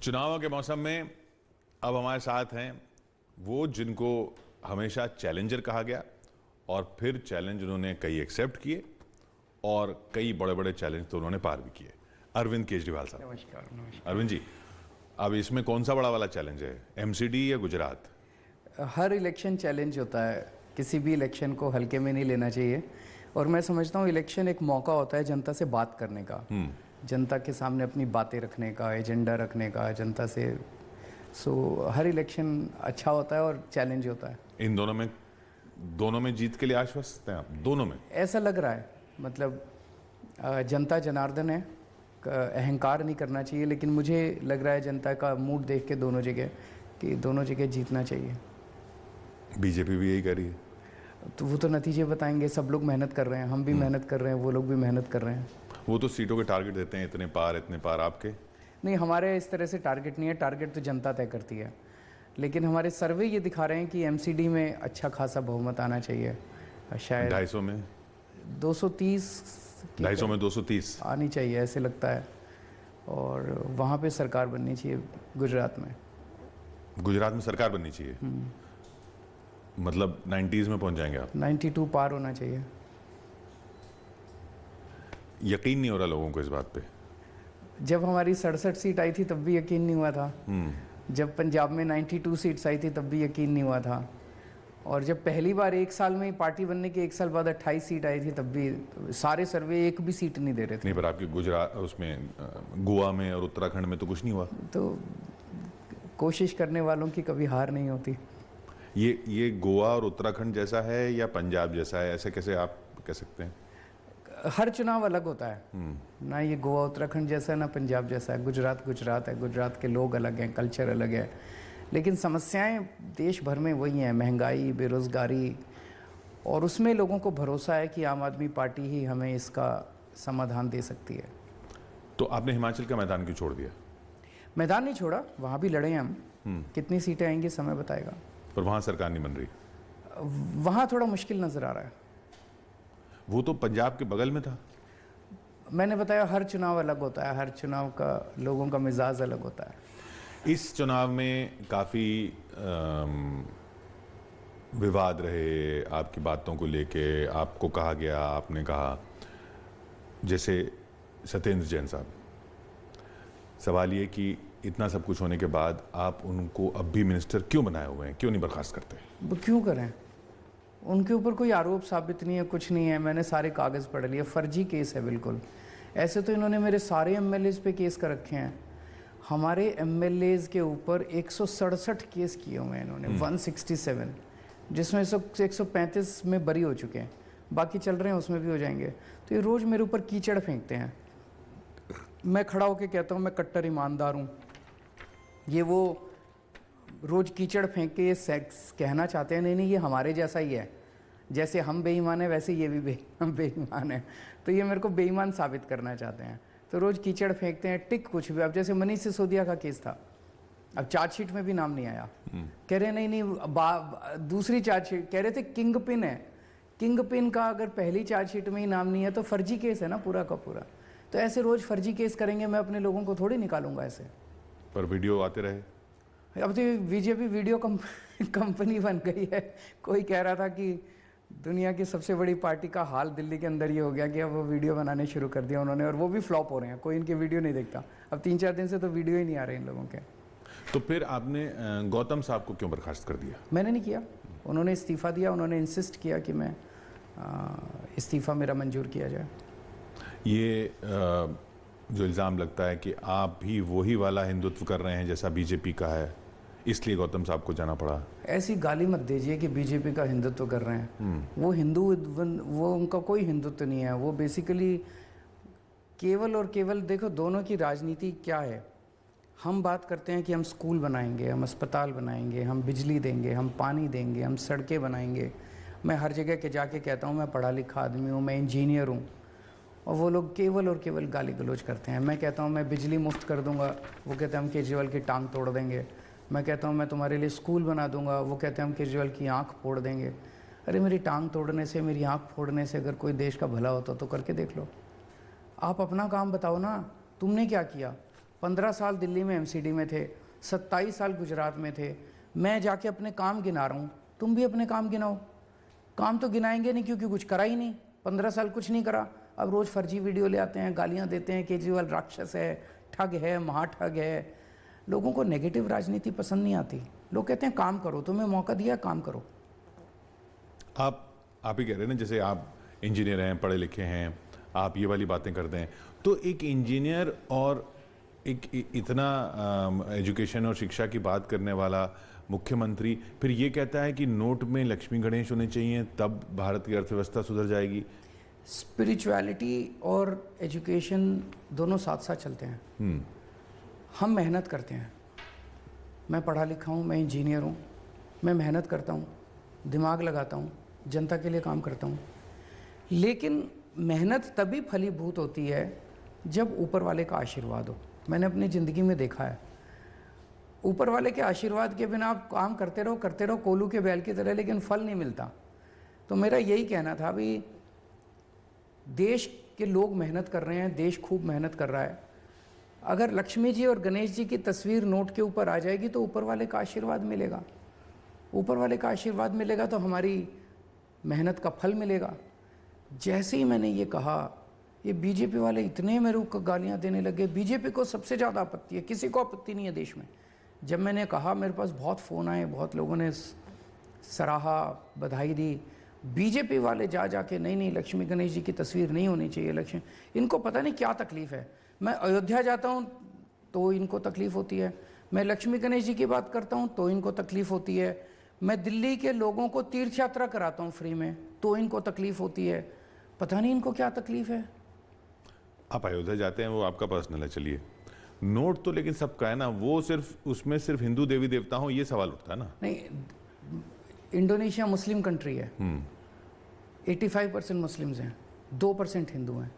चुनावों के मौसम में अब हमारे साथ हैं वो जिनको हमेशा चैलेंजर कहा गया और फिर चैलेंज उन्होंने कई एक्सेप्ट किए और कई बड़े बड़े चैलेंज तो उन्होंने पार भी किए। अरविंद केजरीवाल साहब। नमस्कार। नमस्कार अरविंद जी, अब इसमें कौन सा बड़ा वाला चैलेंज है, एमसीडी या गुजरात? हर इलेक्शन चैलेंज होता है, किसी भी इलेक्शन को हल्के में नहीं लेना चाहिए। और मैं समझता हूँ इलेक्शन एक मौका होता है जनता से बात करने का, जनता के सामने अपनी बातें रखने का, एजेंडा रखने का जनता से। हर इलेक्शन अच्छा होता है और चैलेंज होता है। इन दोनों में जीत के लिए आश्वस्त हैं आप? दोनों में ऐसा लग रहा है, मतलब जनता जनार्दन है, अहंकार नहीं करना चाहिए, लेकिन मुझे लग रहा है जनता का मूड देख के दोनों जगह कि दोनों जगह जीतना चाहिए। बीजेपी भी यही कर रही है तो वो तो नतीजे बताएंगे। सब लोग मेहनत कर रहे हैं, हम भी मेहनत कर रहे हैं, वो लोग भी मेहनत कर रहे हैं। वो तो सीटों के टारगेट देते हैं, इतने पार आपके नहीं, हमारे इस तरह से टारगेट नहीं है, टारगेट तो जनता तय करती है। लेकिन हमारे सर्वे ये दिखा रहे हैं कि एमसीडी में अच्छा खासा बहुमत आना चाहिए, शायद 250 में 230 250 में 230 आनी चाहिए ऐसे लगता है। और वहाँ पे सरकार बननी चाहिए गुजरात में सरकार बननी चाहिए। मतलब 90s में पहुंच जाएंगे आप? 92 पार होना चाहिए। यकीन नहीं हो रहा लोगों को इस बात पे। जब हमारी 67 सीट आई थी तब भी यकीन नहीं हुआ था। जब पंजाब में 92 सीट्स आई थी तब भी यकीन नहीं हुआ था। और जब पहली बार एक साल में पार्टी बनने के एक साल बाद 28 सीट आई थी तब भी सारे सर्वे एक भी सीट नहीं दे रहे थे। नहीं, पर आपकी गुजरात उसमें गोवा में और उत्तराखंड में तो कुछ नहीं हुआ। तो कोशिश करने वालों की कभी हार नहीं होती। ये गोवा और उत्तराखंड जैसा है या पंजाब जैसा है, ऐसे कैसे आप कह सकते हैं? हर चुनाव अलग होता है ना, ये गोवा उत्तराखंड जैसा है ना पंजाब जैसा है। गुजरात है, गुजरात के लोग अलग हैं, कल्चर अलग है, लेकिन समस्याएं देश भर में वही हैं, महंगाई, बेरोजगारी। और उसमें लोगों को भरोसा है कि आम आदमी पार्टी ही हमें इसका समाधान दे सकती है। तो आपने हिमाचल का मैदान क्यों छोड़ दिया? मैदान नहीं छोड़ा, वहाँ भी लड़े हैं हम। कितनी सीटें आएंगी समय बताएगा। पर वहाँ सरकार नहीं बन रही? वहाँ थोड़ा मुश्किल नज़र आ रहा है। वो तो पंजाब के बगल में था। मैंने बताया हर चुनाव अलग होता है, हर चुनाव का लोगों का मिजाज अलग होता है। इस चुनाव में काफ़ी विवाद रहे आपकी बातों को लेके। आपको कहा गया, आपने कहा, जैसे सत्येंद्र जैन साहब, सवाल ये कि इतना सब कुछ होने के बाद आप उनको अब भी मिनिस्टर क्यों बनाए हुए हैं, क्यों नहीं बर्खास्त करते? वो क्यों करें? उनके ऊपर कोई आरोप साबित नहीं है, कुछ नहीं है। मैंने सारे कागज़ पढ़ लिए, फर्जी केस है बिल्कुल। ऐसे तो इन्होंने मेरे सारे एमएलएज पे केस कर रखे हैं। हमारे एमएलएज के ऊपर 167 केस किए हुए हैं इन्होंने, 167, जिसमें 135 में बरी हो चुके हैं, बाकी चल रहे हैं, उसमें भी हो जाएंगे। तो ये रोज़ मेरे ऊपर कीचड़ फेंकते हैं। मैं खड़ा होकर कहता हूँ मैं कट्टर ईमानदार हूँ, ये वो रोज़ कीचड़ फेंक के ये कहना चाहते हैं नहीं ये हमारे जैसा ही है, जैसे हम बेईमान हैं वैसे ये भी हम बेईमान हैं। तो ये मेरे को बेईमान साबित करना चाहते हैं, तो रोज़ कीचड़ फेंकते हैं, टिक कुछ भी। अब जैसे मनीष सिसोदिया का केस था, अब चार्जशीट में भी नाम नहीं आया। कह रहे नहीं दूसरी चार्जशीट, कह रहे थे किंग पिन है। किंग पिन का अगर पहली चार्जशीट में ही नाम नहीं है तो फर्जी केस है ना पूरा का पूरा। तो ऐसे रोज़ फर्जी केस करेंगे, मैं अपने लोगों को थोड़ी निकालूंगा ऐसे। पर वीडियो आते रहे। अब तो बीजेपी वीडियो कंपनी बन गई है। कोई कह रहा था कि दुनिया की सबसे बड़ी पार्टी का हाल दिल्ली के अंदर ये हो गया कि अब वो वीडियो बनाने शुरू कर दिया उन्होंने, और वो भी फ्लॉप हो रहे हैं, कोई इनके वीडियो नहीं देखता। अब 3-4 दिन से तो वीडियो ही नहीं आ रहे इन लोगों के। तो फिर आपने गौतम साहब को क्यों बर्खास्त कर दिया? मैंने नहीं किया, उन्होंने इस्तीफ़ा दिया। उन्होंने इंसिस्ट किया कि मैं इस्तीफ़ा मेरा मंजूर किया जाए। ये जो इल्ज़ाम लगता है कि आप भी वही वाला हिंदुत्व कर रहे हैं जैसा बीजेपी का है, इसलिए गौतम साहब को जाना पड़ा। ऐसी गाली मत दीजिए कि बीजेपी का हिंदुत्व कर रहे हैं। वो वो उनका कोई हिंदुत्व नहीं है। वो बेसिकली केवल और केवल, देखो दोनों की राजनीति क्या है। हम बात करते हैं कि हम स्कूल बनाएंगे, हम अस्पताल बनाएंगे, हम बिजली देंगे, हम पानी देंगे, हम सड़कें बनाएंगे। मैं हर जगह के जाके कहता हूँ मैं पढ़ा लिखा आदमी हूँ, मैं इंजीनियर हूँ, और वो लोग केवल और केवल गाली गलौज करते हैं। मैं कहता हूँ मैं बिजली मुफ्त कर दूंगा, वो कहते हैं हम केजरीवाल की टांग तोड़ देंगे। मैं कहता हूँ मैं तुम्हारे लिए स्कूल बना दूंगा, वो कहते हैं हम केजरीवाल की आंख फोड़ देंगे। अरे मेरी टांग तोड़ने से, मेरी आंख फोड़ने से अगर कोई देश का भला होता तो करके देख लो। आप अपना काम बताओ ना, तुमने क्या किया? 15 साल दिल्ली में एमसीडी में थे, 27 साल गुजरात में थे। मैं जाके अपने काम गिना रहा हूँ, तुम भी अपने काम गिनाओ। काम तो गिनाएंगे नहीं क्योंकि कुछ करा ही नहीं, 15 साल कुछ नहीं करा। अब रोज़ फर्जी वीडियो ले आते हैं, गालियाँ देते हैं, केजरीवाल राक्षस है, ठग है, महाठग है। लोगों को नेगेटिव राजनीति पसंद नहीं आती। लोग कहते हैं काम करो, तुम्हें मौका दिया, काम करो। आप ही कह रहे हैं ना, जैसे आप इंजीनियर हैं, पढ़े लिखे हैं, आप ये वाली बातें करते हैं, तो एक इंजीनियर और एक इतना एजुकेशन और शिक्षा की बात करने वाला मुख्यमंत्री फिर ये कहता है कि नोट में लक्ष्मी गणेश होने चाहिए, तब भारत की अर्थव्यवस्था सुधर जाएगी। स्पिरिचुअलिटी और एजुकेशन दोनों साथ साथ चलते हैं। हम मेहनत करते हैं, मैं पढ़ा लिखा हूँ, मैं इंजीनियर हूँ, मैं मेहनत करता हूँ, दिमाग लगाता हूँ, जनता के लिए काम करता हूँ। लेकिन मेहनत तभी फलीभूत होती है जब ऊपर वाले का आशीर्वाद हो। मैंने अपनी ज़िंदगी में देखा है, ऊपर वाले के आशीर्वाद के बिना आप काम करते रहो कोल्हू के बैल की तरह, लेकिन फल नहीं मिलता। तो मेरा यही कहना था, भी देश के लोग मेहनत कर रहे हैं, देश खूब मेहनत कर रहा है। अगर लक्ष्मी जी और गणेश जी की तस्वीर नोट के ऊपर आ जाएगी तो ऊपर वाले का आशीर्वाद मिलेगा। ऊपर वाले का आशीर्वाद मिलेगा तो हमारी मेहनत का फल मिलेगा। जैसे ही मैंने ये कहा, ये बीजेपी वाले इतने मेरे को गालियाँ देने लगे। बीजेपी को सबसे ज़्यादा आपत्ति है, किसी को आपत्ति नहीं है देश में। जब मैंने कहा, मेरे पास बहुत फ़ोन आए, बहुत लोगों ने सराहा, बधाई दी। बीजेपी वाले जाके नहीं लक्ष्मी गणेश जी की तस्वीर नहीं होनी चाहिए, लक्ष्मी। इनको पता नहीं क्या तकलीफ़ है। मैं अयोध्या जाता हूँ तो इनको तकलीफ़ होती है, मैं लक्ष्मी गणेश जी की बात करता हूँ तो इनको तकलीफ़ होती है, मैं दिल्ली के लोगों को तीर्थ यात्रा कराता हूँ फ्री में तो इनको तकलीफ़ होती है। पता नहीं इनको क्या तकलीफ़ है। आप अयोध्या जाते हैं, वो आपका पर्सनल है, चलिए। नोट तो लेकिन सबका है ना, वो सिर्फ उसमें सिर्फ हिंदू देवी देवता हो, ये सवाल उठता है ना। नहीं, इंडोनेशिया मुस्लिम कंट्री है, 85% मुस्लिम्स हैं, 2% हिंदू हैं।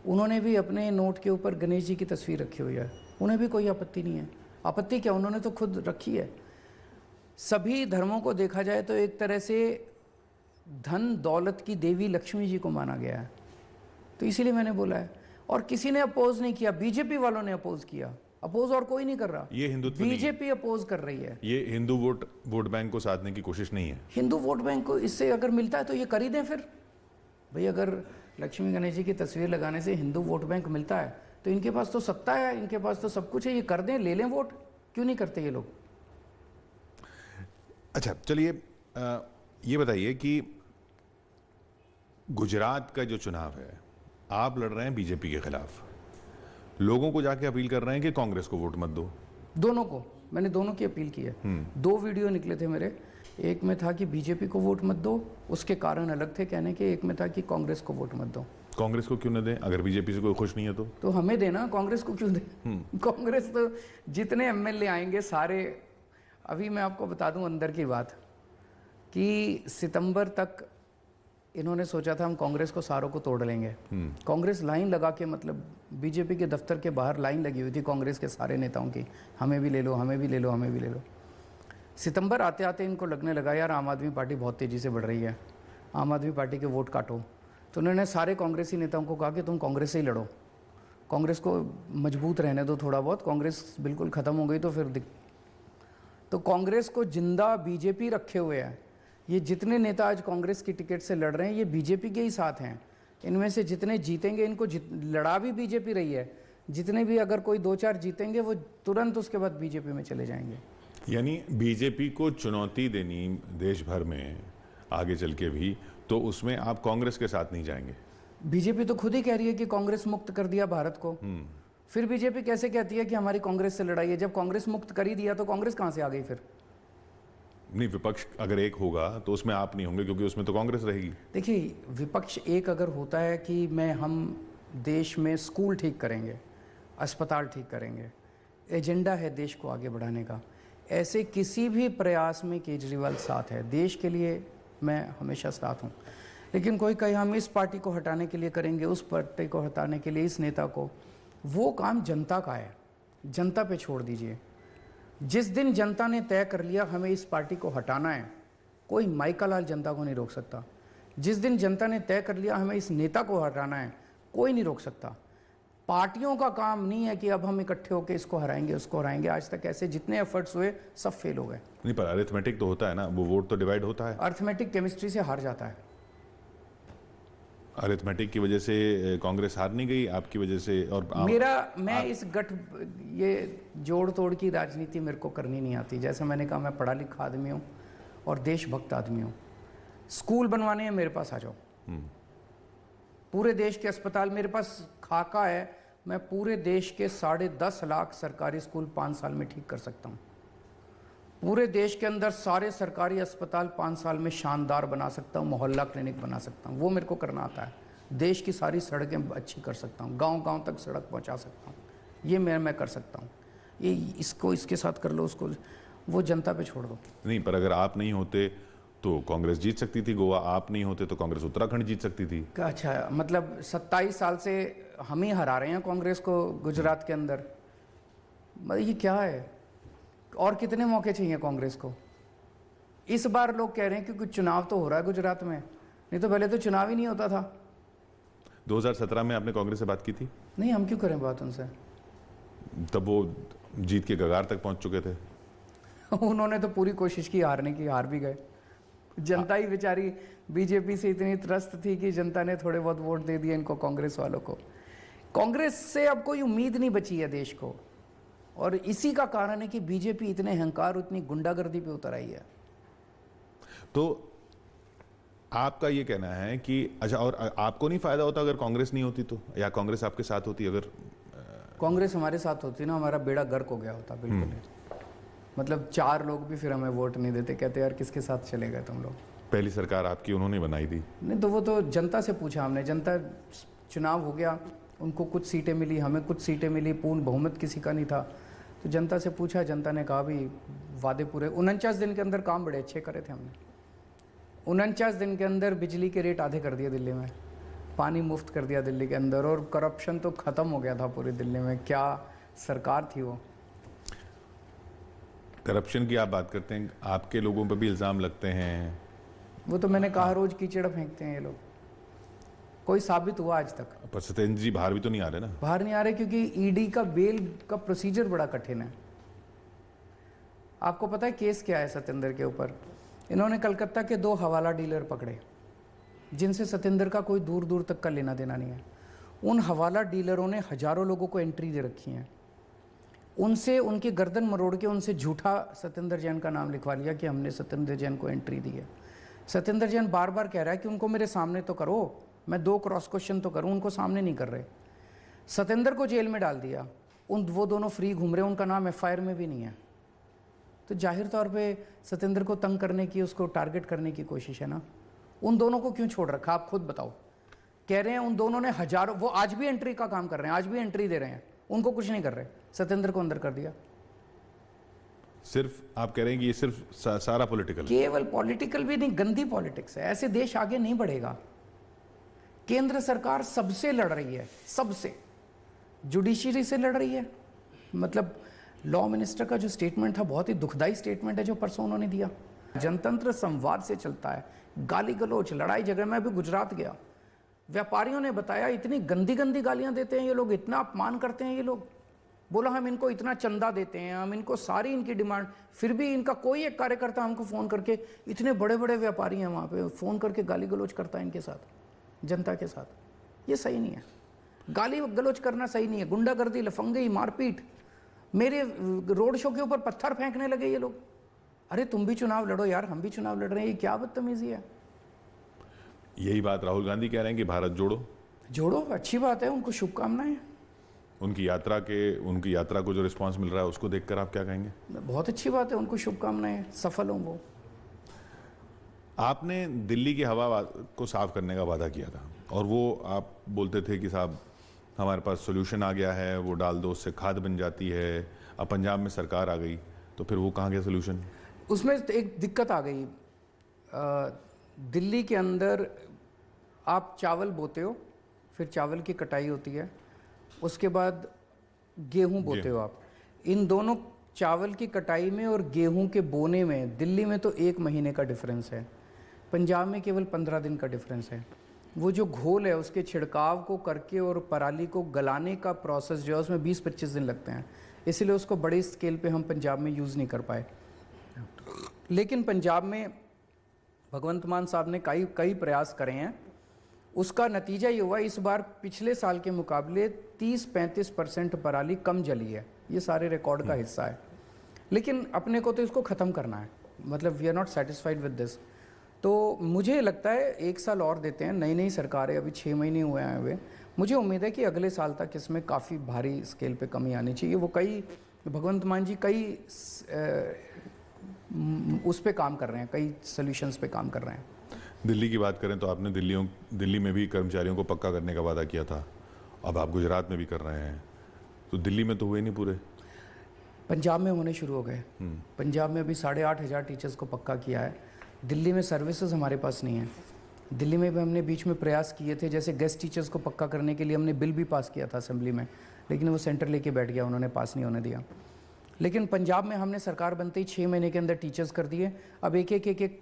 उन्होंने भी अपने नोट के ऊपर गणेश जी की तस्वीर रखी हुई है, उन्हें भी कोई आपत्ति नहीं है। आपत्ति क्या, उन्होंने तो खुद रखी है। सभी धर्मों को देखा जाए तो एक तरह से धन दौलत की देवी लक्ष्मी जी को माना गया है, तो इसीलिए मैंने बोला है। और किसी ने अपोज नहीं किया, बीजेपी वालों ने अपोज किया। अपोज और कोई नहीं कर रहा, ये हिंदुत्व नहीं है। बीजेपी अपोज कर रही है। ये हिंदू वोट बैंक को साधने की कोशिश नहीं है। हिंदू वोट बैंक को इससे अगर मिलता है तो ये कर ही दें फिर। भाई अगर लक्ष्मी गणेश जी की तस्वीर लगाने से हिंदू वोट बैंक मिलता है तो इनके पास तो सत्ता है, इनके पास तो सब कुछ है, ये कर दें, ले लें वोट। क्यों नहीं करते ये लोग? अच्छा चलिए, ये बताइए कि गुजरात का जो चुनाव है, आप लड़ रहे हैं बीजेपी के खिलाफ, लोगों को जाके अपील कर रहे हैं कि कांग्रेस को वोट मत दो। दोनों को, मैंने दोनों की अपील की है। 2 वीडियो निकले थे मेरे, एक में था कि बीजेपी को वोट मत दो, उसके कारण अलग थे कहने के, एक में था कि कांग्रेस को वोट मत दो। कांग्रेस को क्यों न दें? अगर बीजेपी से कोई खुश नहीं है तो हमें देना, कांग्रेस को क्यों दें? कांग्रेस तो जितने एमएलए आएंगे सारे, अभी मैं आपको बता दूं अंदर की बात, कि सितंबर तक इन्होंने सोचा था हम कांग्रेस को सारों को तोड़ लेंगे। कांग्रेस लाइन लगा के, मतलब बीजेपी के दफ्तर के बाहर लाइन लगी हुई थी कांग्रेस के सारे नेताओं की, हमें भी ले लो, हमें भी ले लो, हमें भी ले लो। सितंबर आते आते इनको लगने लगा यार आम आदमी पार्टी बहुत तेज़ी से बढ़ रही है, आम आदमी पार्टी के वोट काटो। तो उन्होंने सारे कांग्रेसी नेताओं को कहा कि तुम कांग्रेस से ही लड़ो, कांग्रेस को मजबूत रहने दो थोड़ा बहुत, कांग्रेस बिल्कुल ख़त्म हो गई तो फिर तो कांग्रेस को जिंदा बीजेपी रखे हुए है। ये जितने नेता आज कांग्रेस की टिकट से लड़ रहे हैं ये बीजेपी के ही साथ हैं। इनमें से जितने जीतेंगे, इनको लड़ा भी बीजेपी रही है, जितने भी अगर कोई 2-4 जीतेंगे वो तुरंत उसके बाद बीजेपी में चले जाएंगे। यानी बीजेपी को चुनौती देनी देश भर में आगे चल के भी, तो उसमें आप कांग्रेस के साथ नहीं जाएंगे? बीजेपी तो खुद ही कह रही है कि कांग्रेस मुक्त कर दिया भारत को। फिर बीजेपी कैसे कहती है कि हमारी कांग्रेस से लड़ाई है? जब कांग्रेस मुक्त कर ही दिया तो कांग्रेस कहां से आ गई फिर? नहीं, विपक्ष अगर एक होगा तो उसमें आप नहीं होंगे क्योंकि उसमें तो कांग्रेस रहेगी। देखिए, विपक्ष एक अगर होता है कि हम देश में स्कूल ठीक करेंगे, अस्पताल ठीक करेंगे, एजेंडा है देश को आगे बढ़ाने का, ऐसे किसी भी प्रयास में केजरीवाल साथ है। देश के लिए मैं हमेशा साथ हूँ। लेकिन कोई कहे हम इस पार्टी को हटाने के लिए करेंगे, उस पार्टी को हटाने के लिए इस नेता को, वो काम जनता का है, जनता पे छोड़ दीजिए। जिस दिन जनता ने तय कर लिया हमें इस पार्टी को हटाना है, कोई माइका लाल जनता को नहीं रोक सकता। जिस दिन जनता ने तय कर लिया हमें इस नेता को हटाना है, कोई नहीं रोक सकता। पार्टियों का काम नहीं है कि अब हम इकट्ठे होकर इसको हराएंगे उसको हराएंगे। आज तक ऐसे जितने एफर्ट्स हुए सब फेल हो गए। नहीं, पर अरिथमेटिक तो होता है ना, वो वोट तो डिवाइड होता है। अर्थमेटिक केमिस्ट्री से हार जाता है। अरिथमेटिक की वजह से कांग्रेस हार नहीं गई आपकी वजह से? और मैं इस ये जोड़ तोड़ की राजनीति मेरे को करनी नहीं आती। जैसे मैंने कहा, मैं पढ़ा लिखा आदमी हूँ और देशभक्त आदमी हूँ। स्कूल बनवाने हैं, मेरे पास आ जाओ। पूरे देश के अस्पताल मेरे पास खाका है, मैं पूरे देश के 10.5 लाख सरकारी स्कूल 5 साल में ठीक कर सकता हूँ। पूरे देश के अंदर सारे सरकारी अस्पताल 5 साल में शानदार बना सकता हूँ, मोहल्ला क्लिनिक बना सकता हूँ। वो मेरे को करना आता है। देश की सारी सड़कें अच्छी कर सकता हूँ, गांव-गांव तक सड़क पहुँचा सकता हूँ। ये मैं कर सकता हूँ। ये इसको इसके साथ कर लो, उसको वो जनता पे छोड़ दो। नहीं, पर अगर आप नहीं होते तो कांग्रेस जीत सकती थी गोवा, आप नहीं होते तो कांग्रेस उत्तराखंड जीत सकती थी। अच्छा, मतलब 27 साल से हम ही हरा रहे हैं कांग्रेस को गुजरात के अंदर। ये क्या है? और कितने मौके चाहिए कांग्रेस को? इस बार लोग कह रहे हैं कि कुछ चुनाव तो हो रहा है गुजरात में, नहीं तो पहले तो चुनाव ही नहीं होता था। 2017 में आपने कांग्रेस से बात की थी? नहीं, हम क्यों करें बात उनसे? तब वो जीत के कगार तक पहुंच चुके थे। उन्होंने तो पूरी कोशिश की हारने की, हार भी गए। जनता ही बेचारी बीजेपी से इतनी त्रस्त थी कि जनता ने थोड़े बहुत वोट दे दिए इनको, कांग्रेस वालों को। कांग्रेस से अब कोई उम्मीद नहीं बची है देश को, और इसी का कारण है कि बीजेपी इतने अहंकार, इतनी गुंडागर्दी पे उतर आई है। तो आपका ये कहना है कि अच्छा, और आपको नहीं फायदा होता अगर कांग्रेस नहीं होती तो, या कांग्रेस आपके साथ होती? अगर कांग्रेस हमारे साथ होती ना, हमारा बेड़ा गर्क हो गया होता बिल्कुल। मतलब 4 लोग भी फिर हमें वोट नहीं देते, कहते यार किसके साथ चले गए तुम लोग। पहली सरकार आपकी उन्होंने बनाई थी। नहीं तो वो तो जनता से पूछा हमने। जनता, चुनाव हो गया, उनको कुछ सीटें मिली, हमें कुछ सीटें मिली, पूर्ण बहुमत किसी का नहीं था। तो जनता से पूछा, जनता ने कहा भी वादे पूरे। 49 दिन के अंदर काम बड़े अच्छे करे थे हमने। 49 दिन के अंदर बिजली के रेट आधे कर दिए दिल्ली में, पानी मुफ्त कर दिया दिल्ली के अंदर, और करप्शन तो ख़त्म हो गया था पूरी दिल्ली में। क्या सरकार थी वो। करप्शन की आप बात करते हैं, आपके लोगों पर भी इल्ज़ाम लगते हैं। वो तो मैंने कहा, रोज कीचड़ फेंकते हैं ये लोग। कोई साबित हुआ आज तक? पर सत्येंद्र जी बाहर भी तो नहीं आ रहे ना। बाहर नहीं आ रहे क्योंकि ईडी का बेल का प्रोसीजर बड़ा कठिन है। आपको पता है केस क्या है सत्येंद्र के ऊपर? इन्होंने कलकत्ता के 2 हवाला डीलर पकड़े जिनसे सत्येंद्र का कोई दूर दूर तक का लेना देना नहीं है। उन हवाला डीलरों ने हजारों लोगों को एंट्री दे रखी है। उनसे उनकी गर्दन मरोड़ के उनसे झूठा सत्येंद्र जैन का नाम लिखवा लिया कि हमने सत्येंद्र जैन को एंट्री दी है। सत्येंद्र जैन बार बार कह रहा है कि उनको मेरे सामने तो करो, मैं 2 क्रॉस क्वेश्चन तो करूं, उनको सामने नहीं कर रहे। सत्येंद्र को जेल में डाल दिया, वो दोनों फ्री घूम रहे, उनका नाम एफआईआर में भी नहीं है। तो जाहिर तौर पे सत्येंद्र को तंग करने की, उसको टारगेट करने की कोशिश है ना। उन दोनों को क्यों छोड़ रखा आप खुद बताओ। कह रहे हैं उन दोनों ने हजारों, वो आज भी एंट्री का काम कर रहे हैं, आज भी एंट्री दे रहे हैं, उनको कुछ नहीं कर रहे। सत्येंद्र को अंदर कर दिया। सिर्फ आप कह रहे हैं कि ये सिर्फ सारा पॉलिटिकल? केवल पॉलिटिकल भी नहीं, गंदी पॉलिटिक्स है। ऐसे देश आगे नहीं बढ़ेगा। केंद्र सरकार सबसे लड़ रही है, सबसे। जुडिशरी से लड़ रही है। मतलब लॉ मिनिस्टर का जो स्टेटमेंट था, बहुत ही दुखदाई स्टेटमेंट है जो परसों उन्होंने दिया। जनतंत्र संवाद से चलता है, गाली गलौच, लड़ाई झगड़े। मैं अभी गुजरात गया, व्यापारियों ने बताया इतनी गंदी गंदी गालियां देते हैं ये लोग, इतना अपमान करते हैं ये लोग। बोला हम इनको इतना चंदा देते हैं, हम इनको सारी इनकी डिमांड, फिर भी इनका कोई एक कार्यकर्ता हमको फ़ोन करके, इतने बड़े बड़े व्यापारी हैं वहाँ पे, फ़ोन करके गाली गलौच करता है इनके साथ, जनता के साथ। ये सही नहीं है। गाली गलौच करना सही नहीं है। गुंडागर्दी, लफंगी, मारपीट। मेरे रोड शो के ऊपर पत्थर फेंकने लगे ये लोग। अरे तुम भी चुनाव लड़ो यार, हम भी चुनाव लड़ रहे हैं, ये क्या बदतमीजी है। यही बात राहुल गांधी कह रहे हैं कि भारत जोड़ो। जोड़ो, अच्छी बात है, उनको शुभकामनाएं। उनकी यात्रा को जो रिस्पांस मिल रहा है उसको देखकर आप क्या कहेंगे? बहुत अच्छी बात है, उनको शुभकामनाएं, सफल हों वो। आपने दिल्ली की हवा को साफ करने का वादा किया था, और वो आप बोलते थे कि साहब हमारे पास सोल्यूशन आ गया है, वो डाल दो, उससे खाद बन जाती है। अब पंजाब में सरकार आ गई, तो फिर वो कहाँ गया सोल्यूशन? उसमें एक दिक्कत आ गई। दिल्ली के अंदर आप चावल बोते हो, फिर चावल की कटाई होती है, उसके बाद गेहूं बोते हो आप। इन दोनों, चावल की कटाई में और गेहूं के बोने में, दिल्ली में तो 1 महीने का डिफरेंस है, पंजाब में केवल 15 दिन का डिफरेंस है। वो जो घोल है उसके छिड़काव को करके और पराली को गलाने का प्रोसेस जो है उसमें 20-25 दिन लगते हैं, इसलिए उसको बड़े स्केल पे हम पंजाब में यूज़ नहीं कर पाए। लेकिन पंजाब में भगवंत मान साहब ने कई प्रयास करे हैं, उसका नतीजा ये हुआ इस बार पिछले साल के मुकाबले 30-35% पराली कम जली है। ये सारे रिकॉर्ड का हिस्सा है, लेकिन अपने को तो इसको ख़त्म करना है, मतलब we are not satisfied with this. तो मुझे लगता है 1 साल और देते हैं, नई सरकार है, अभी 6 महीने हुए हैं हुए। मुझे उम्मीद है कि अगले साल तक इसमें काफ़ी भारी स्केल पे कमी आनी चाहिए। वो भगवंत मान जी उस पे काम कर रहे हैं, कई सोल्यूशंस पे काम कर रहे हैं। दिल्ली की बात करें तो आपने दिल्ली में भी कर्मचारियों को पक्का करने का वादा किया था, अब आप गुजरात में भी कर रहे हैं, तो दिल्ली में तो हुए नहीं पूरे। पंजाब में होने शुरू हो गए। पंजाब में अभी 8,500 टीचर्स को पक्का किया है। दिल्ली में सर्विसेज हमारे पास नहीं है। दिल्ली में भी हमने बीच में प्रयास किए थे, जैसे गेस्ट टीचर्स को पक्का करने के लिए हमने बिल भी पास किया था असेंबली में, लेकिन वो सेंटर लेके बैठ गया, उन्होंने पास नहीं होने दिया। लेकिन पंजाब में हमने सरकार बनते ही 6 महीने के अंदर टीचर्स कर दिए। अब एक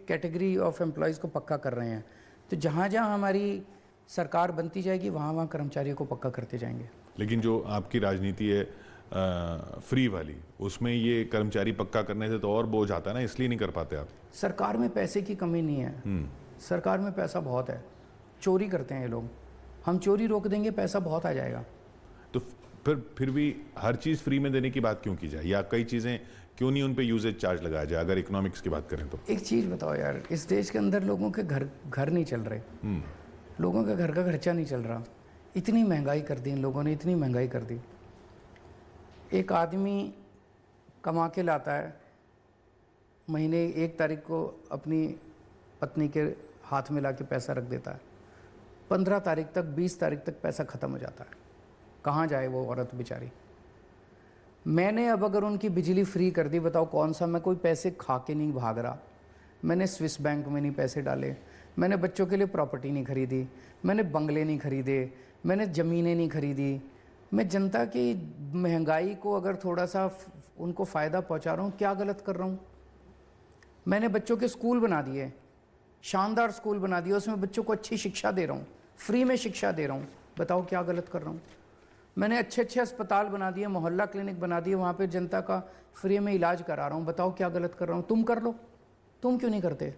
कैटेगरी ऑफ एम्प्लॉयज़ को पक्का कर रहे हैं। तो जहाँ जहाँ हमारी सरकार बनती जाएगी वहाँ कर्मचारियों को पक्का करते जाएंगे। लेकिन जो आपकी राजनीति है फ्री वाली, उसमें ये कर्मचारी पक्का करने से तो और बोझ आता है ना, इसलिए नहीं कर पाते आप। सरकार में पैसे की कमी नहीं है, सरकार में पैसा बहुत है। चोरी करते हैं ये लोग, हम चोरी रोक देंगे, पैसा बहुत आ जाएगा। तो फिर भी हर चीज़ फ्री में देने की बात क्यों की जाए, या कई चीज़ें क्यों नहीं उन पे यूजेज चार्ज लगाया जाए, अगर इकोनॉमिक्स की बात करें तो। एक चीज़ बताओ यार, इस देश के अंदर लोगों के घर नहीं चल रहे, लोगों के घर का खर्चा नहीं चल रहा। इतनी महंगाई कर दी इन लोगों ने, इतनी महंगाई कर दी। एक आदमी कमा के लाता है, महीने 1 तारीख को अपनी पत्नी के हाथ में लाके पैसा रख देता है, 15 तारीख तक 20 तारीख तक पैसा ख़त्म हो जाता है। कहाँ जाए वो औरत बेचारी। मैंने अब अगर उनकी बिजली फ्री कर दी, बताओ कौन सा, मैं कोई पैसे खा के नहीं भाग रहा। मैंने स्विस बैंक में नहीं पैसे डाले, मैंने बच्चों के लिए प्रॉपर्टी नहीं खरीदी, मैंने बंगले नहीं खरीदे, मैंने ज़मीनें नहीं खरीदी। मैं जनता की महंगाई को अगर थोड़ा सा उनको फ़ायदा पहुंचा रहा हूँ, क्या गलत कर रहा हूँ। मैंने बच्चों के स्कूल बना दिए, शानदार स्कूल बना दिए, उसमें बच्चों को अच्छी शिक्षा दे रहा हूँ, फ्री में शिक्षा दे रहा हूँ, बताओ क्या गलत कर रहा हूँ। मैंने अच्छे अस्पताल बना दिए, मोहल्ला क्लिनिक बना दिए, वहाँ पे जनता का फ्री में इलाज करा रहा हूँ, बताओ क्या गलत कर रहा हूँ। तुम कर लो, तुम क्यों नहीं करते।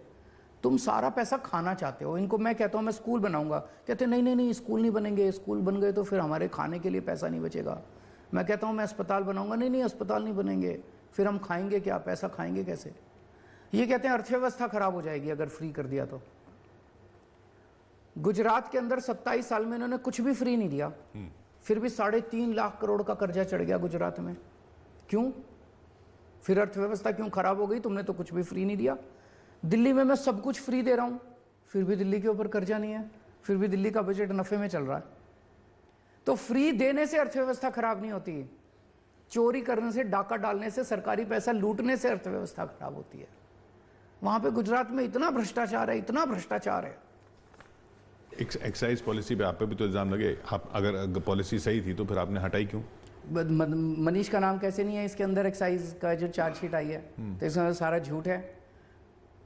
तुम सारा पैसा खाना चाहते हो। इनको मैं कहता हूँ मैं स्कूल बनाऊंगा, कहते नहीं स्कूल नहीं बनेंगे, स्कूल बन गए तो फिर हमारे खाने के लिए पैसा नहीं बचेगा। मैं कहता हूँ मैं अस्पताल बनाऊंगा, नहीं अस्पताल नहीं बनेंगे, फिर हम खाएंगे क्या, पैसा खाएंगे कैसे। ये कहते हैं अर्थव्यवस्था खराब हो जाएगी अगर फ्री कर दिया तो। गुजरात के अंदर 27 साल में इन्होंने कुछ भी फ्री नहीं दिया, फिर भी 3.5 लाख करोड़ का कर्जा चढ़ गया गुजरात में। क्यों? फिर अर्थव्यवस्था क्यों खराब हो गई, तुमने तो कुछ भी फ्री नहीं दिया। दिल्ली में मैं सब कुछ फ्री दे रहा हूं, फिर भी दिल्ली के ऊपर कर्जा नहीं है, फिर भी दिल्ली का बजट नफे में चल रहा है। तो फ्री देने से अर्थव्यवस्था खराब नहीं होती, चोरी करने से, डाका डालने से, सरकारी पैसा लूटने से अर्थव्यवस्था खराब होती है। वहां पे गुजरात में इतना भ्रष्टाचार है, इतना भ्रष्टाचार है। एक्साइज पॉलिसी पे आप पे भी तो इल्जाम लगे, आप अगर पॉलिसी सही थी तो फिर आपने हटाई क्यों। मनीष का नाम कैसे नहीं है इसके अंदर, एक्साइज का जो चार्जशीट आई है, तो इसमें सारा झूठ है।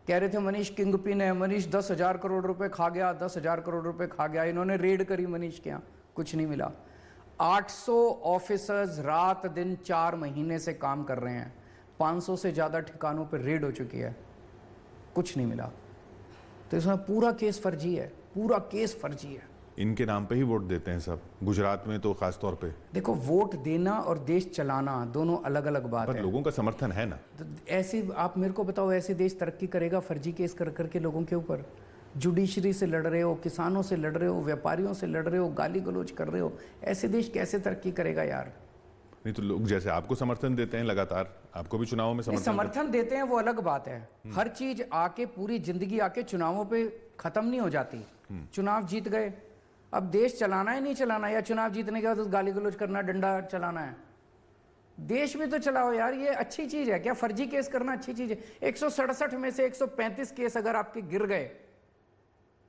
कह रहे थे मनीष किंग पिन है, मनीष 10,000 करोड़ रुपए खा गया, 10,000 करोड़ रुपए खा गया। इन्होंने रेड करी मनीष के यहाँ, कुछ नहीं मिला। 800 ऑफिसर्स रात दिन 4 महीने से काम कर रहे हैं, 500 से ज़्यादा ठिकानों पर रेड हो चुकी है, कुछ नहीं मिला। तो इसमें पूरा केस फर्जी है, पूरा केस फर्जी है। इनके नाम पे ही वोट देते हैं सब, गुजरात में तो खास तौर पे। देखो, वोट देना और देश चलाना दोनों अलग अलग बात है। लोगों का समर्थन है ना। तो ऐसे आप मेरे को बताओ, ऐसे देश तरक्की करेगा फर्जी केस कर करके लोगों के ऊपर? जुडिशरी से लड़ रहे हो, किसानों से लड़ रहे हो, व्यापारियों से लड़ रहे हो, गाली गलौज कर रहे हो, ऐसे देश कैसे तरक्की करेगा यार। नहीं तो लोग जैसे आपको समर्थन देते हैं लगातार, आपको भी चुनावों में समर्थन देते हैं, वो अलग बात है। हर चीज आके, पूरी जिंदगी आके चुनावों पे खत्म नहीं हो जाती। चुनाव जीत गए, अब देश चलाना है नहीं चलाना, या चुनाव जीतने के बाद गाली गलौज करना, डंडा चलाना है। देश भी तो चलाओ यार, ये अच्छी चीज है क्या? फर्जी केस करना अच्छी चीज है? 167 में से 135 केस अगर आपके गिर गए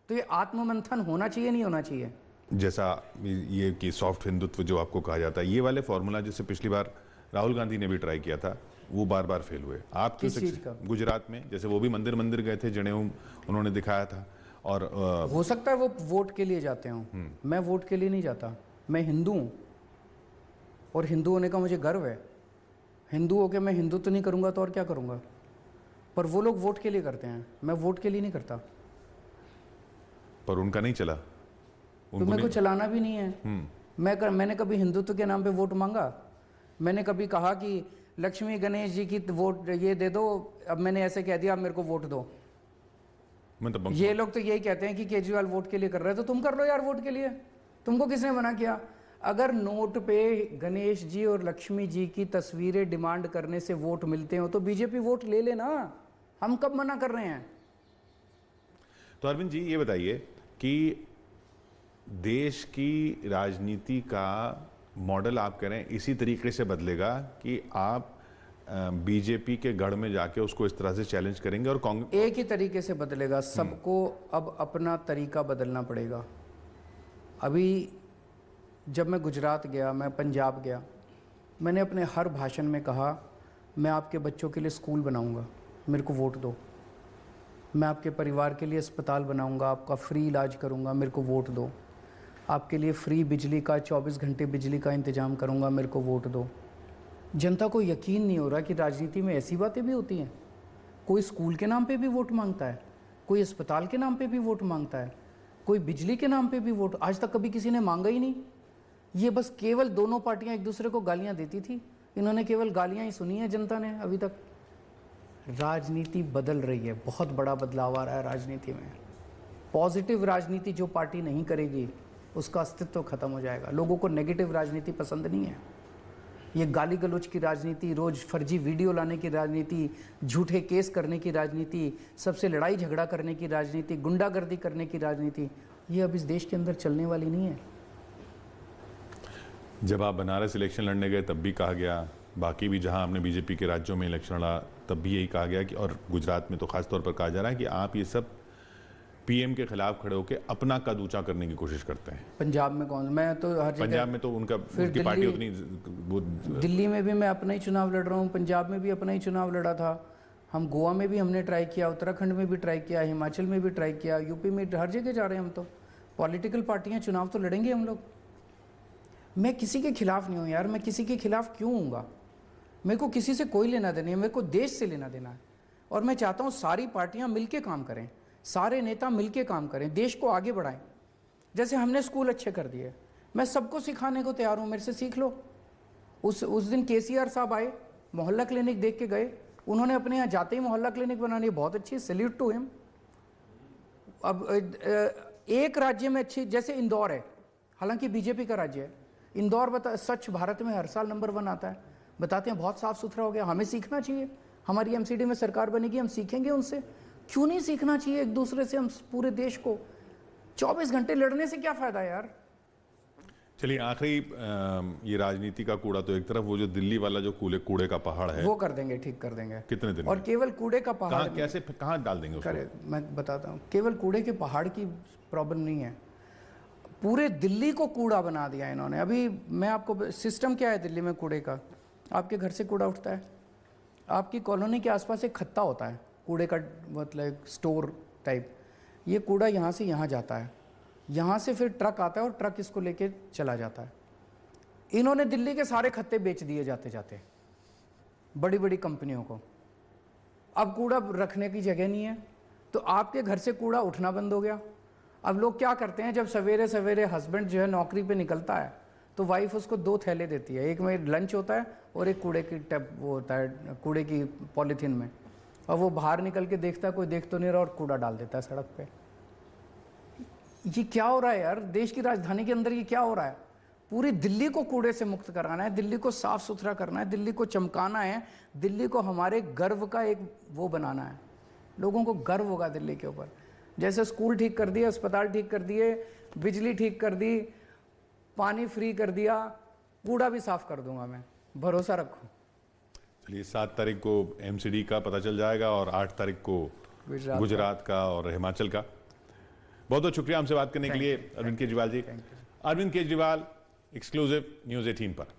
तो ये आत्ममंथन होना चाहिए, नहीं होना चाहिए? जैसा ये कि सॉफ्ट हिंदुत्व जो आपको कहा जाता है, ये वाले फॉर्मूला जिससे पिछली बार राहुल गांधी ने भी ट्राई किया था, वो बार बार फेल हुए। आप किस चीज का? गुजरात में, जैसे वो भी मंदिर गए थे, जनेऊ उन्होंने दिखाया था, और हो सकता है वो वोट के लिए जाते हों, मैं वोट के लिए नहीं जाता। मैं हिंदू हूँ और हिंदू होने का मुझे गर्व है। हिंदू होकर मैं हिंदुत्व नहीं करूँगा तो और क्या करूँगा? पर वो लोग वोट के लिए करते हैं, मैं वोट के लिए नहीं करता। पर उनका नहीं चला, तो मेरे को चलाना भी नहीं है। मैंने कभी हिंदुत्व के नाम पे वोट मांगा? मैंने कभी कहा कि लक्ष्मी गणेश जी की वोट ये दे दो, अब मैंने ऐसे कह दिया, अब मेरे को वोट दो? मतलब ये लोग तो यही कहते हैं कि केजरीवाल वोट के लिए कर रहे हैं, तो तुम कर लो यार वोट के लिए। तुमको किसने मना किया? अगर नोट पे गणेश जी और लक्ष्मी जी की तस्वीरें डिमांड करने से वोट मिलते हो तो बीजेपी वोट ले लेना, हम कब मना कर रहे हैं? तो अरविंद जी ये बताइए कि देश की राजनीति का मॉडल आप कह रहे हैं इसी तरीके से बदलेगा कि आप बीजेपी के गढ़ में जाके उसको इस तरह से चैलेंज करेंगे और कांग्रेस एक ही तरीके से बदलेगा। सबको अब अपना तरीका बदलना पड़ेगा। अभी जब मैं गुजरात गया, मैं पंजाब गया, मैंने अपने हर भाषण में कहा मैं आपके बच्चों के लिए स्कूल बनाऊंगा, मेरे को वोट दो। मैं आपके परिवार के लिए अस्पताल बनाऊंगा, आपका फ्री इलाज करूंगा, मेरे को वोट दो। आपके लिए फ्री बिजली का 24 घंटे बिजली का इंतज़ाम करूंगा, मेरे को वोट दो। जनता को यकीन नहीं हो रहा कि राजनीति में ऐसी बातें भी होती हैं। कोई स्कूल के नाम पे भी वोट मांगता है, कोई अस्पताल के नाम पे भी वोट मांगता है, कोई बिजली के नाम पे भी वोट। आज तक कभी किसी ने मांगा ही नहीं। ये बस केवल दोनों पार्टियां एक दूसरे को गालियां देती थी, इन्होंने केवल गालियां ही सुनी है जनता ने अभी तक। राजनीति बदल रही है, बहुत बड़ा बदलाव आ रहा है राजनीति में। पॉजिटिव राजनीति जो पार्टी नहीं करेगी उसका अस्तित्व खत्म हो जाएगा। लोगों को नेगेटिव राजनीति पसंद नहीं है। ये गाली गलौज की राजनीति, रोज फर्जी वीडियो लाने की राजनीति, झूठे केस करने की राजनीति, सबसे लड़ाई झगड़ा करने की राजनीति, गुंडागर्दी करने की राजनीति, ये अब इस देश के अंदर चलने वाली नहीं है। जब आप बनारस इलेक्शन लड़ने गए तब भी कहा गया, बाकी भी जहां आपने बीजेपी के राज्यों में इलेक्शन लड़ा तब भी यही कहा गया कि, और गुजरात में तो खास तौर पर कहा जा रहा है कि आप ये सब पीएम के खिलाफ खड़े होकर अपना कद ऊंचा करने की कोशिश करते हैं। पंजाब में कौन? मैं तो हर जगह, पंजाब में तो उनकी पार्टी उतनी दिल्ली में भी मैं अपना ही चुनाव लड़ रहा हूँ, पंजाब में भी अपना ही चुनाव लड़ा था। हम गोवा में भी हमने ट्राई किया, उत्तराखंड में भी ट्राई किया, हिमाचल में भी ट्राई किया, यूपी में, हर जगह जा रहे हैं हम। तो पॉलिटिकल पार्टियां चुनाव तो लड़ेंगे हम लोग। मैं किसी के खिलाफ नहीं हूँ यार, मैं किसी के खिलाफ क्यों हूँगा? मेरे को किसी से कोई लेना देना है, मेरे को देश से लेना देना है। और मैं चाहता हूँ सारी पार्टियां मिलके काम करें, सारे नेता मिलके काम करें, देश को आगे बढ़ाएं। जैसे हमने स्कूल अच्छे कर दिए, मैं सबको सिखाने को तैयार हूँ, मेरे से सीख लो। उस दिन केसीआर साहब आए, मोहल्ला क्लिनिक देख के गए, उन्होंने अपने यहाँ जाते ही मोहल्ला क्लिनिक बना लिया, बहुत अच्छी, सैल्यूट टू हिम। अब एक राज्य में अच्छी, जैसे इंदौर है, हालांकि बीजेपी का राज्य है, इंदौर स्वच्छ भारत में हर साल नंबर 1 आता है, बताते हैं बहुत साफ सुथरा हो गया। हमें सीखना चाहिए, हमारी एमसीडी में सरकार बनेगी, हम सीखेंगे उनसे। क्यों नहीं सीखना चाहिए एक दूसरे से? हम पूरे देश को 24 घंटे लड़ने से क्या फायदा यार? चलिए आखिरी, ये राजनीति का कूड़ा तो एक तरफ, वो जो दिल्ली वाला जो कूड़े का पहाड़ है वो कर देंगे, ठीक कर देंगे। कितने दिन और में? केवल कूड़े का पहाड़ कैसे कहाँ डाल देंगे उसको? मैं बताता हूँ, केवल कूड़े के पहाड़ की प्रॉब्लम नहीं है, पूरे दिल्ली को कूड़ा बना दिया इन्होंने। अभी मैं आपको, सिस्टम क्या है दिल्ली में कूड़े का? आपके घर से कूड़ा उठता है, आपकी कॉलोनी के आसपास एक खत्ता होता है कूड़े का, मतलब स्टोर टाइप। ये कूड़ा यहाँ से यहाँ जाता है, यहाँ से फिर ट्रक आता है और ट्रक इसको लेके चला जाता है। इन्होंने दिल्ली के सारे खत्ते बेच दिए जाते जाते बड़ी बड़ी कंपनियों को। अब कूड़ा रखने की जगह नहीं है, तो आपके घर से कूड़ा उठना बंद हो गया। अब लोग क्या करते हैं, जब सवेरे सवेरे हस्बैंड जो है नौकरी पे निकलता है तो वाइफ उसको 2 थैले देती है, एक में लंच होता है और एक कूड़े की टब वो होता है, कूड़े की पॉलीथीन में। और वो बाहर निकल के देखता है कोई देख तो नहीं रहा और कूड़ा डाल देता है सड़क पे। ये क्या हो रहा है यार? देश की राजधानी के अंदर ये क्या हो रहा है? पूरी दिल्ली को कूड़े से मुक्त कराना है, दिल्ली को साफ सुथरा करना है, दिल्ली को चमकाना है, दिल्ली को हमारे गर्व का एक वो बनाना है। लोगों को गर्व होगा दिल्ली के ऊपर। जैसे स्कूल ठीक कर दिए, अस्पताल ठीक कर दिए, बिजली ठीक कर दी, पानी फ्री कर दिया, कूड़ा भी साफ कर दूंगा मैं, भरोसा रखो। चलिए 7 तारीख को एमसीडी का पता चल जाएगा और 8 तारीख को गुजरात का और हिमाचल का। बहुत बहुत शुक्रिया हमसे बात करने के लिए अरविंद केजरीवाल जी। अरविंद केजरीवाल, एक्सक्लूसिव न्यूज़ 18 पर।